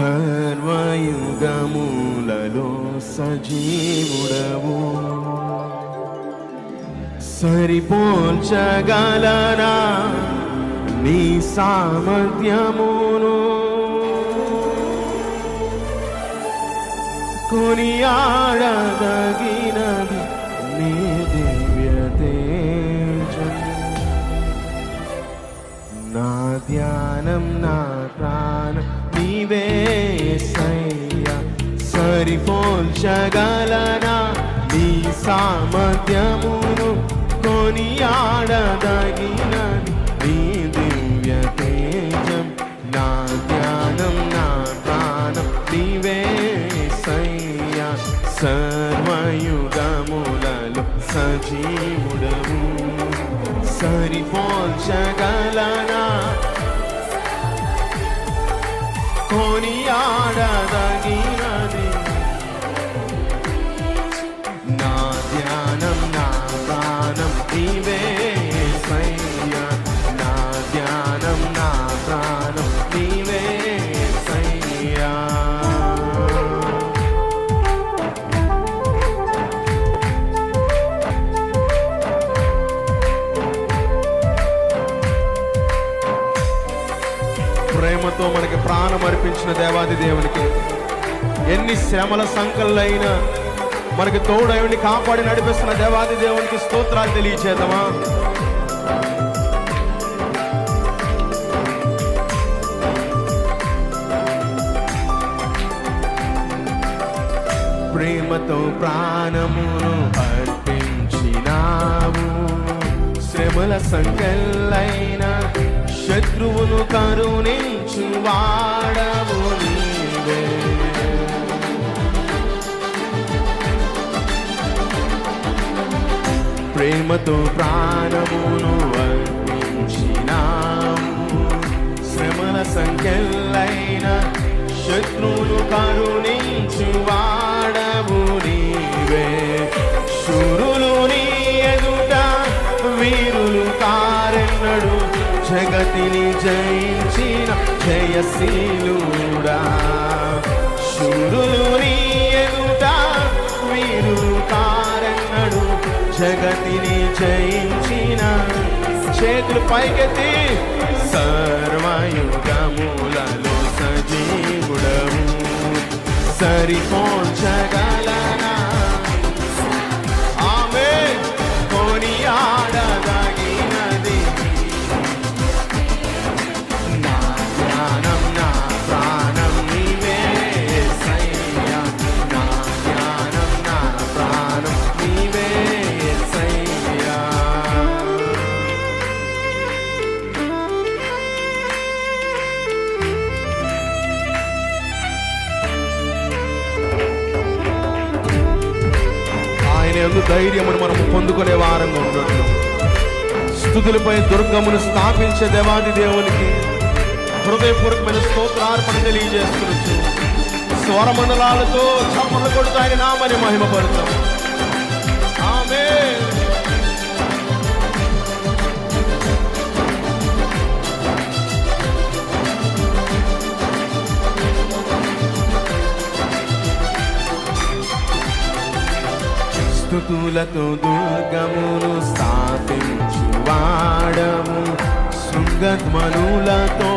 సర్వయుగములలో సజీవుడవు. సరిపోల్చగలనా నీ సామర్థ్యమును? కొనియాడదగినది నీ దివ్య తేజం. నా ధ్యానం నా ప్రాణం నీవే యేసయ్యా. సరిపోల్చగలనా నీ సామర్థ్యమును? కొనియాడదగినది నీ దివ్య తేజం. నా ధ్యానం నా ప్రాణం నీవే యేసయ్యా. సర్వయుగములలో సజీవుడవు. సరిపోల్చగలనా కొనియాడదగినది నా ధ్యానం నా ప్రాణం నీవే యేసయ్యా. నా ధ్యానం నా ప్రాణం నీవే యేసయ్యా. ప్రేమతో మనకి ప్రాణం అర్పించిన దేవాది దేవునికి ఎన్ని శ్రమల సంకలైనా మనకి తోడయుని కాపాడి నడిపిస్తున్న దేవాది దేవునికి స్తోత్రాలు తెలియచేద్దామా? ప్రేమతో ప్రాణమును అర్పించినావు. శ్రమల సంకలైన శత్రువును కరుణించు వాడవు నీవే. ప్రేమతో ప్రాణమును అర్పించినావు. శ్రమల సంఖ్యలైన శత్రువును కరుణించు వాడవు నీవే. శూరులు నీ ఎదుట వీరులు కారెన్నడు. జగతిని జయించిన జయశీలుడా. శూరులు నీ ఎదుట వీరులు కారెన్నడు. జగతిని జయించిన చేతులు పైకెత్తి సర్వయుగములలో సజీవుడవు. సరిపోల్చగలనా ఆమేన్ కొనియాడదగినది నా ధ్యానం నా ప్రాణం నీవే యేసయ్యా. నా ధ్యానం నా ప్రాణం నీవే యేసయ్యా. ఆయన యందు ధైర్యమును మనము పొందుకునే వారంగా ఉండటం. స్తుతులపై దుర్గమును స్థాపించే దేవాది దేవునికి హృదయపూర్వకమైన స్తోత్రార్పణ తెలియజేస్తున్నచ్చు. స్వరమండలాలతో చప్పట్లు కొడుతూ ఆయన నామని మహిమపడతాం. ఆమేన్. స్తుతులతో దుర్గమును స్థాపించు వాడము. శృంగధ్వనులతో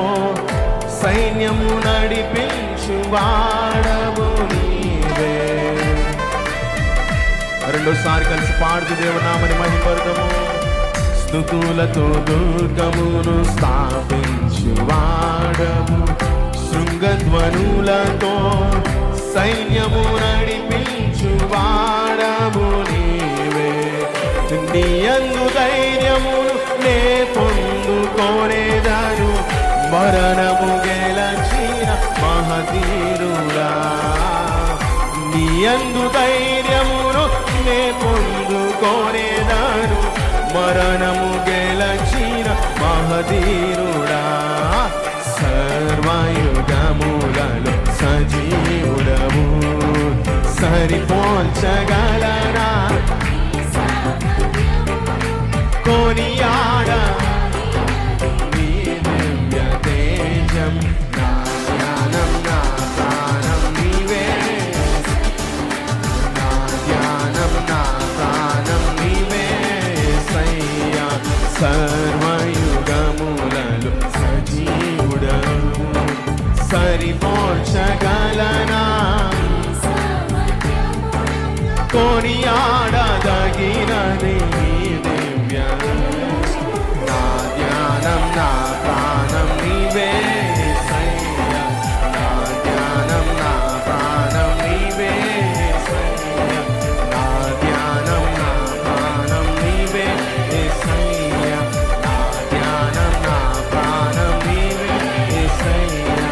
సైన్యము నడిపించు వాడవు నీవే. రెండోసారి కలిసి పాడుతూ దేవునామని మహిమపడతాము. స్తుతులతో దుర్గమును స్థాపించు వాడము. శృంగధ్వనులతో సైన్యము నడిపించు వాడవు నీవే. నీ యందు ధైర్యమును నే పొందుకోనేదాను. మరణము గెలచిన మహతీరుడా. నీ యందు ధైర్యమును నే పొందుకోనేదాను. మరణము గెలచిన మహతీరుడా. సర్వయుగములలో సజీవుడవు. సరిపోల్చగలనా కొనియాడ నీ దివ్య తేజం. నా జ్ఞానం నా సర్వయుగములలో సజీవుడవు, సరిపోర్చగలనా కొనియాడదగినది నీ దివ్య. నా ధ్యానం నా ప్రాణం నీవే యేసయ్యా, నా ధ్యానం నా ప్రాణం నీవే యేసయ్యా, నా ధ్యానం నా ప్రాణం నీవే యేసయ్యా, నా ధ్యానం నా ప్రాణం నీవే యేసయ్యా,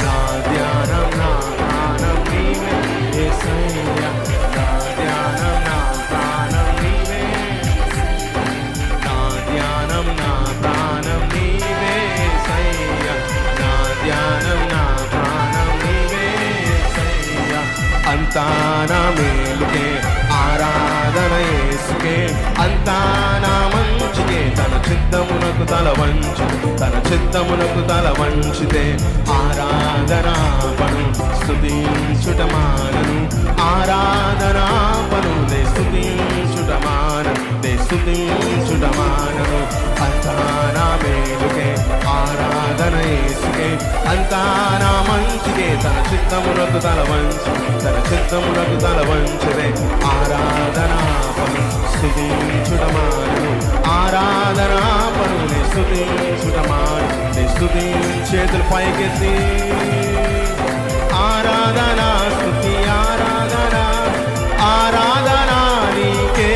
నా ధ్యానం నా ప్రాణం నీవే యేసయ్యా, నా ధ్యానం నా ప్రాణం నీవే, నా ధ్యానం నా ప్రాణం నీవే యేసయ్యా, నా ధ్యానం నా ప్రాణం నీవే యేసయ్యా. అంతా నా మేలుకే ఆరాధన యేసుకే, అంతా నా మంచికే, తన చిత్తమునకు తల వంచు, తన చిత్తమునకు తల వంచితే ఆరాధనాపను స్తుతించుట మానను, ఆరాధనాపను నే స్తుతించుట మానను, నే స్తుతించుట మానను. అంతా నా మేలుకే ఆరాధన యేసుకే, అంతా నా మంచికే, తన చిత్తమునకు తల వంచు, తన చిత్తమునకు తల వంచుదే ఆరాధనాపను స్తుతించుట మానను, ఆరాధనాపను నే స్తుతించుట మానను, నే చేతులు పైకెత్తి ఆరాధన స్తుతి ఆరాధన, ఆరాధన నీకే,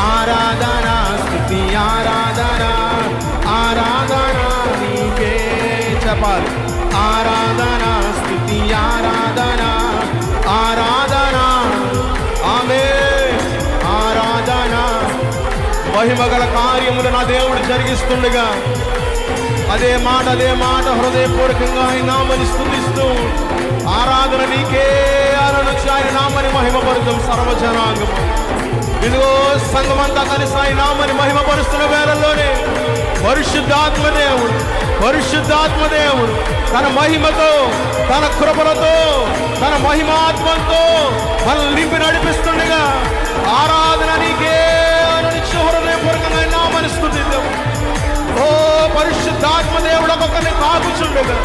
ఆరాధన స్తుతి ఆరాధన, ఆరాధన నీకే. చెప్పాలి. ఆరాధన స్తుతి ఆరాధన, ఆరాధన ఆమేన్. ఆరాధన మహిమగల కార్యములు నా దేవుడు జరిగిస్తుండగా అదే మాట హృదయపూర్వకంగా ఆయన నామని స్తుతిస్తూ ఆరాధన నీకే అనొచ్చు, ఆయన నామని మహిమపరుద్దాం సర్వజనాంగము. ఇదిగో సంఘమంతా కలిసి ఆయన నామని మహిమపరుస్తున్న వేళల్లోనే పరిశుద్ధాత్మ దేవుడు తన మహిమతో, తన కృపలతో, తన మహిమాత్మంతో మనల్ని నింపి నడిపిస్తుండగా ఆరాధన నీకే అనొచ్చు హృదయపూర్వకంగా ఆయన నామని స్తుతిద్దాం. ఓ పరిశుద్ధాత్మ దేవుడు ఒక్కొక్కరిని తాకుచుండగా,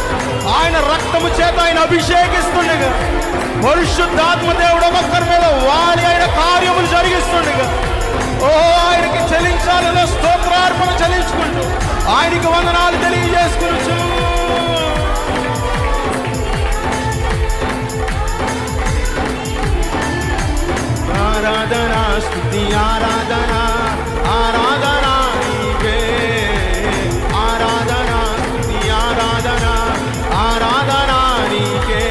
ఆయన రక్తము చేత ఆయన అభిషేకిస్తుండగా, పరిశుద్ధాత్మ దేవుడు ఒక్కొక్కరి మీద వారి ఆయన కార్యములు జరిగిస్తుండగా, ఓ ఆయనకి చెల్లించాలలో స్తోత్రార్పణ చెల్లించుకుంటూ ఆయనకి వందనాలు తెలియజేసుకుని ఆరాధన స్తుతి ఆరాధన, ఆరాధన నీకే, ఆరాధన స్తుతి ఆరాధన, ఆరాధన నీకే,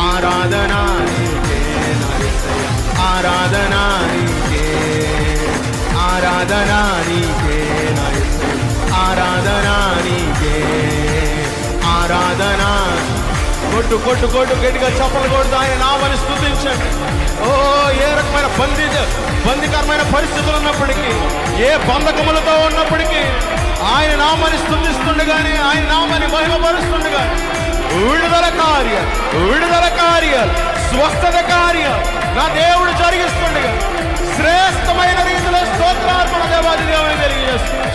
ఆరాధన నీకే నా యేసయ్యా, ఆరాధన నీకే, ఆరాధన నీకే నా యేసయ్యా, ఆరాధన నీకే, ఆరాధన. కొట్టు గట్టిగా చప్పలు కొడుతూ ఆయన నామని స్తుతించండి. ఓ ఏ రకమైన బందికరమైన పరిస్థితులు ఉన్నప్పటికీ, ఏ బంధకములతో ఉన్నప్పటికీ ఆయన నామాన్ని స్తుతిస్తుండగానే, ఆయన నామాన్ని మహిమపరుస్తుండగా విడుదల కార్యాలు స్వస్థత కార్యాలు నా దేవుడు జరిగిస్తుండగా శ్రేష్టమైన రీతిలో స్తోత్రార్పణ దేవాది దేవుని తెలియజేస్తుంది.